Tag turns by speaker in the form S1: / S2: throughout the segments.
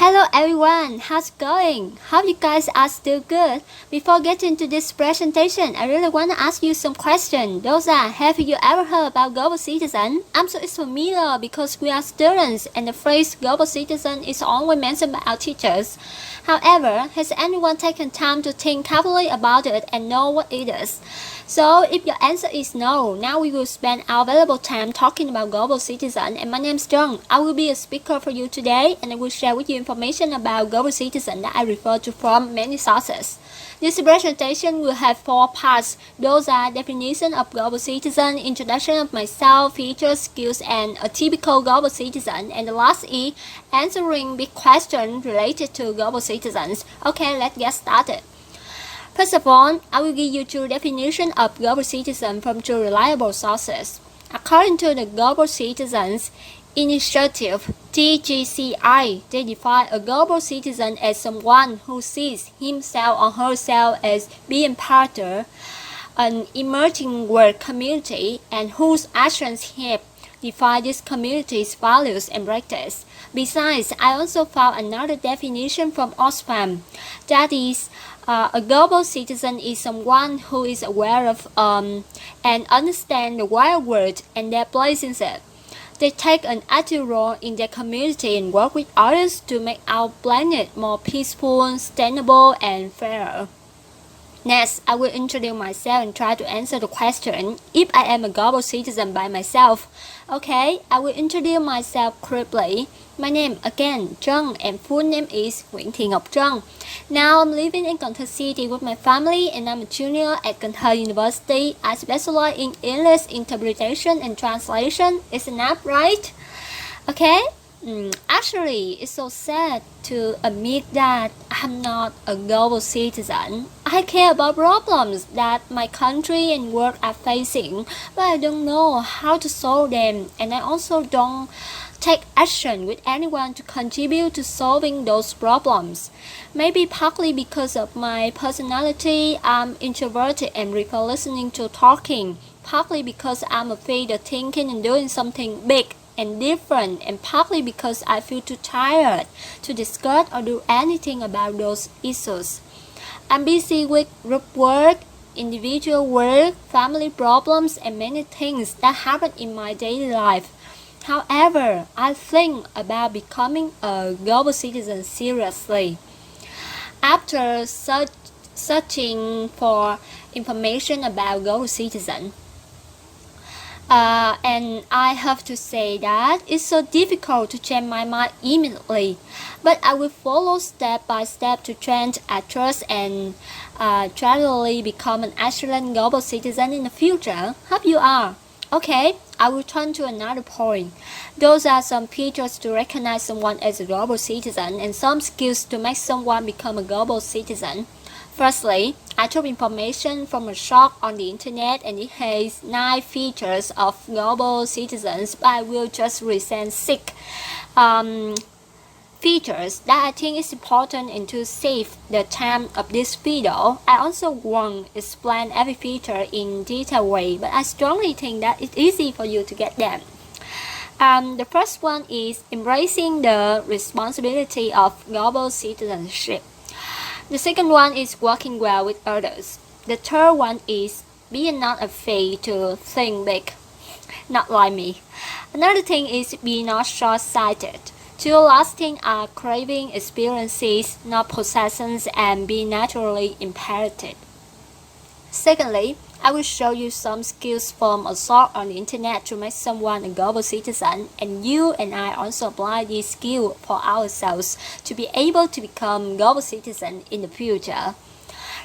S1: Hello everyone, how's it going? Hope you guys are still good. Before getting to this presentation, I really want to ask you some questions. Those are, have you ever heard about global citizen? I'm sure it's familiar because we are students and the phrase global citizen is always mentioned by our teachers. However, has anyone taken time to think carefully about it and know what it is? So if your answer is no, now we will spend our valuable time talking about global citizen, and my name is Jung. I will be a speaker for you today and I will share with you information about global citizen that I refer to from many sources. This presentation will have 4 parts. Those are definition of global citizen, introduction of myself, features, skills, and a typical global citizen, and the last is answering big questions related to global citizens. Okay, let's get started. First of all, I will give you 2 definitions of global citizen from 2 reliable sources. According to the Global Citizens Initiative (TGCI), they define a global citizen as someone who sees himself or herself as being part of an emerging world community and whose actions help define this community's values and practice. Besides, I also found another definition from Oxfam, that is, a global citizen is someone who is aware of and understands the wider world and their place in it. They take an active role in their community and work with others to make our planet more peaceful, sustainable, and fairer. Next, I will introduce myself and try to answer the question if I am a global citizen by myself. Okay, I will introduce myself quickly. My name again, Jung, and full name is Nguyễn Thị Ngọc Trân. Now I'm living in Cần Thơ City with my family and I'm a junior at Cần Thơ University. I specialize in English interpretation and translation. Isn't that right? Okay. Actually, it's so sad to admit that I'm not a global citizen. I care about problems that my country and world are facing, but I don't know how to solve them, and I also don't take action with anyone to contribute to solving those problems. Maybe partly because of my personality, I'm introverted and prefer listening to talking. Partly because I'm afraid of thinking and doing something big and different, and partly because I feel too tired to discuss or do anything about those issues. I'm busy with group work, individual work, family problems, and many things that happen in my daily life. However, I think about becoming a global citizen seriously. After searching for information about global citizen, and I have to say that it's so difficult to change my mind immediately, but I will follow step by step to train, trust, and gradually become an excellent global citizen in the future. Hope you are. Okay, I will turn to another point. Those are some features to recognize someone as a global citizen and some skills to make someone become a global citizen. Firstly, I took information from a shop on the internet and it has 9 features of global citizens, but I will just present 6 features that I think is important, and to save the time of this video, I also won't explain every feature in detailed way, but I strongly think that it's easy for you to get them. The first one is embracing the responsibility of global citizenship. The second one is working well with others. The third one is being not afraid to think big, not like me. Another thing is being not short-sighted. 2 last things are craving experiences, not possessions, and being naturally imperative. Secondly, I will show you some skills from a source on the internet to make someone a global citizen, and you and I also apply these skills for ourselves to be able to become global citizens in the future.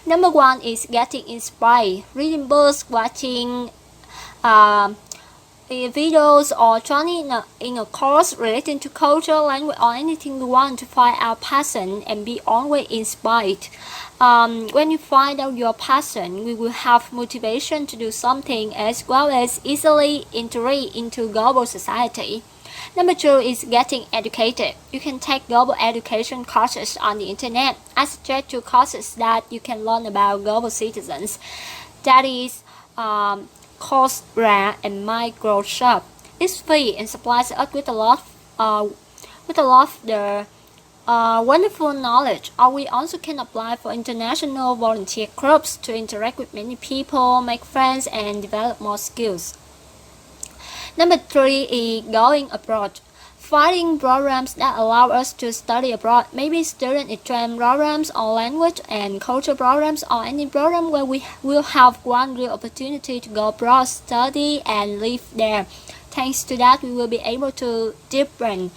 S1: Number 1 is getting inspired, reading books, watching videos, or joining in a course relating to culture, language, or anything we want to find our passion and be always inspired. When you find out your passion, we will have motivation to do something as well as easily integrate into global society. Number 2 is getting educated. You can take global education courses on the internet. I suggest 2 courses that you can learn about global citizens. That is Coursera and Microsoft. It's free and supplies us with a lot of the wonderful knowledge, or we also can apply for international volunteer groups to interact with many people, make friends, and develop more skills. Number 3 is going abroad. Finding programs that allow us to study abroad, maybe student exchange programs or language and culture programs, or any program where we will have one real opportunity to go abroad, study and live there. Thanks to that, we will be able to deepen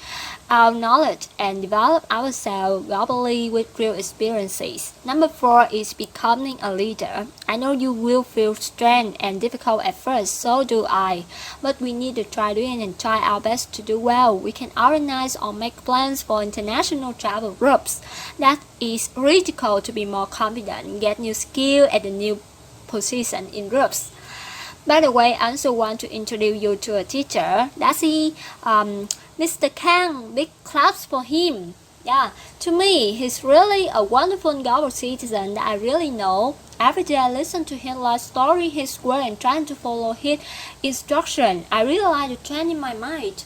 S1: our knowledge and develop ourselves globally with real experiences. Number 4 is becoming a leader. I know you will feel strange and difficult at first, so do I. But we need to try doing and try our best to do well. We can organize or make plans for international travel groups. That is critical to be more confident, get new skill at the new position in groups. By the way, I also want to introduce you to a teacher. That's Mr. Kang. Big claps for him. Yeah, to me, he's really a wonderful global citizen that I really know. Every day I listen to his life story, his work, and trying to follow his instruction. I really like to train in my mind.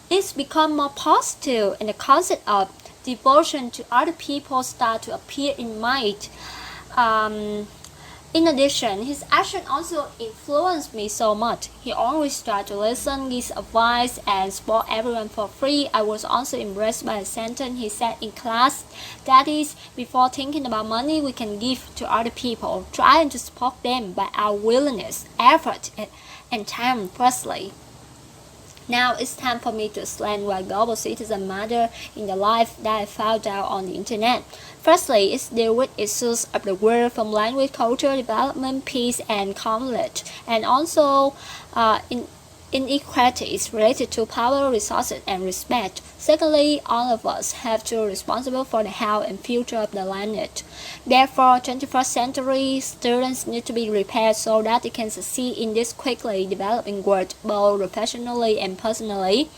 S1: It's become more positive, and the concept of devotion to other people start to appear in mind. In addition, his action also influenced me so much. He always tried to listen, give advice, and support everyone for free. I was also impressed by a sentence he said in class, that is, before thinking about money we can give to other people, trying to support them by our willingness, effort, and time firstly. Now it's time for me to explain why global citizens matter in the life that I found out on the internet. Firstly, it's deal with issues of the world from language, culture, development, peace, and conflict, and also inequalities related to power, resources, and respect. Secondly, all of us have to be responsible for the health and future of the planet. Therefore, 21st century students need to be prepared so that they can succeed in this quickly developing world, both professionally and personally.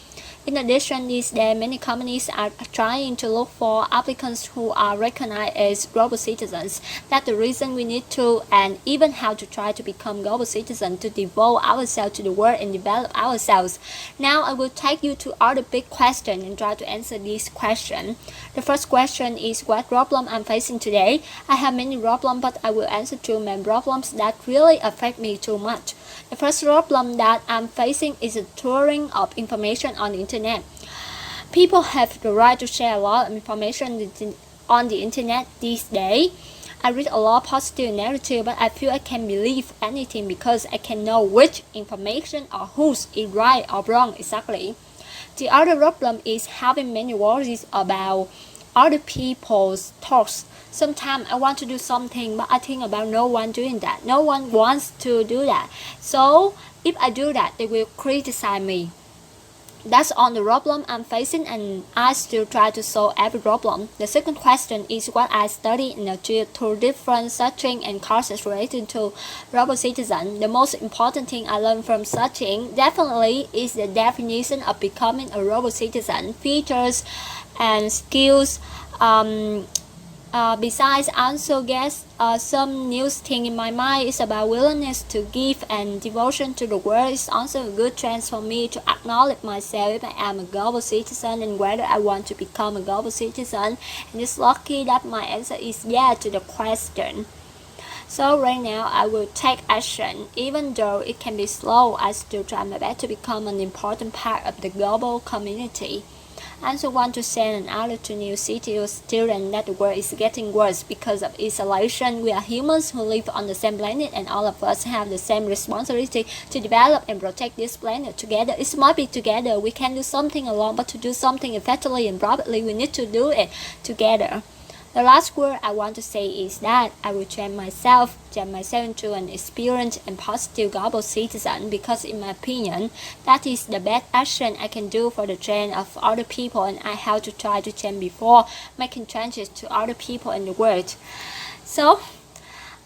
S1: In addition, these days, many companies are trying to look for applicants who are recognized as global citizens. That's the reason we need to and even how to try to become global citizens to devote ourselves to the world and develop ourselves. Now I will take you to other big questions and try to answer this question. The first question is what problem I'm facing today. I have many problems, but I will answer two main problems that really affect me too much. The first problem that I'm facing is the touring of information on the internet. People have the right to share a lot of information on the internet these days. I read a lot of positive and negative, but I feel I can believe anything because I can know which information or who's is right or wrong exactly. The other problem is having many worries about other people's thoughts. Sometimes I want to do something, but I think about no one doing that. No one wants to do that. So if I do that, they will criticize me. That's all the problem I'm facing, and I still try to solve every problem. The second question is what I study in the two different searching and courses related to global citizen. The most important thing I learned from searching definitely is the definition of becoming a global citizen, features and skills. Besides, I also get some new thing in my mind. It's about willingness to give and devotion to the world. It's also a good chance for me to acknowledge myself if I am a global citizen and whether I want to become a global citizen. And it's lucky that my answer is yes to the question. So right now I will take action. Even though it can be slow, I still try my best to become an important part of the global community. I also want to send an alert to new CTU students that the world is getting worse because of isolation. We are humans who live on the same planet, and all of us have the same responsibility to develop and protect this planet together. It might be together. We can do something alone, but to do something effectively and properly, we need to do it together. The last word I want to say is that I will turn myself into an experienced and positive global citizen because in my opinion, that is the best action I can do for the change of other people, and I have to try to change before making changes to other people in the world. So,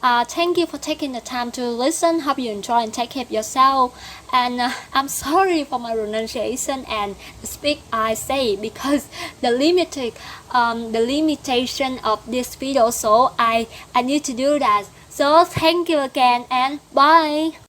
S1: thank you for taking the time to listen. Hope you enjoy and take care of yourself. And I'm sorry for my pronunciation and the speak I say because the limitation of this video. So I need to do that. So thank you again and bye.